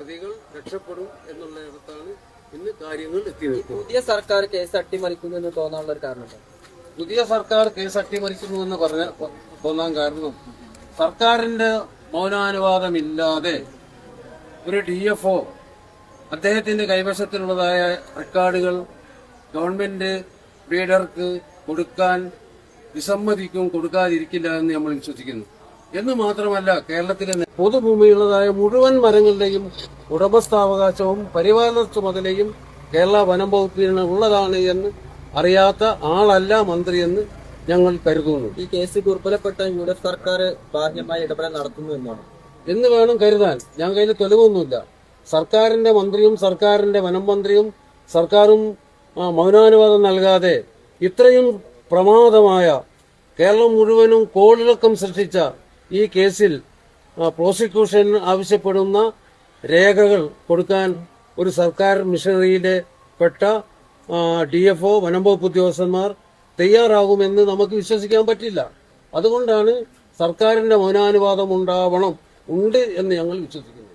പ്രതികൾ രക്ഷപ്പെടും എന്നുള്ളിടത്താണ് ഇന്ന് കാര്യങ്ങൾ എത്തിയത്. പുതിയ സർക്കാർ കേസ് അട്ടിമറിക്കുന്നു എന്ന് തോന്നാനുള്ള ഒരു കാരണം പുതിയ സർക്കാർ കേസ് അട്ടിമറിക്കുന്നു എന്ന് തോന്നാൻ കാരണം സർക്കാരിന്റെ മൗനാനുവാദമില്ലാതെ ഒരു DFO അദ്ദേഹത്തിന്റെ കൈവശത്തിലുള്ളതായ റെക്കോർഡുകൾ ഗവൺമെന്റ് റീഡർക്ക് കൊടുക്കാൻ വിസമ്മതിക്കും, കൊടുക്കാതിരിക്കില്ല എന്ന് നമ്മൾ വിശ്വസിക്കുന്നു. എന്ന് മാത്രമല്ല, കേരളത്തിലെ പൊതുഭൂമിയുള്ളതായ മുഴുവൻ മരങ്ങളുടെയും ഉടമസ്ഥാവകാശവും പരിപാലന ചുമതലയും കേരള വനം വകുപ്പിന് ഉള്ളതാണ് എന്ന് അറിയാത്ത ആളല്ല മന്ത്രിയെന്ന് ഞങ്ങൾ കരുതുന്നു. ഈ കേസ് ദുർബലപ്പെട്ട UDF സർക്കാർ ബാഹ്യമായ ഇടപെടൽ നടത്തുന്നു എന്ന് വേണം കരുതാൻ. ഞാൻ കയ്യിൽ തെളിവൊന്നുമില്ല. സർക്കാരിന്റെ മന്ത്രിയും സർക്കാരിന്റെ വനം മന്ത്രിയും സർക്കാരും മൗനാനുവാദം നൽകാതെ ഇത്രയും പ്രമാദമായ കേരളം മുഴുവനും കോളിളക്കം സൃഷ്ടിച്ച ഈ കേസിൽ പ്രോസിക്യൂഷൻ ആവശ്യപ്പെടുന്ന രേഖകൾ കൊടുക്കാൻ ഒരു സർക്കാർ മിഷനറിയിലെ പെട്ട DFO വനം വകുപ്പ് ഉദ്യോഗസ്ഥന്മാർ തയ്യാറാകുമെന്ന് നമുക്ക് വിശ്വസിക്കാൻ പറ്റില്ല. അതുകൊണ്ടാണ് സർക്കാരിന്റെ മൗനാനുവാദം ഉണ്ട് എന്ന് ഞങ്ങൾ വിശ്വസിക്കുന്നത്.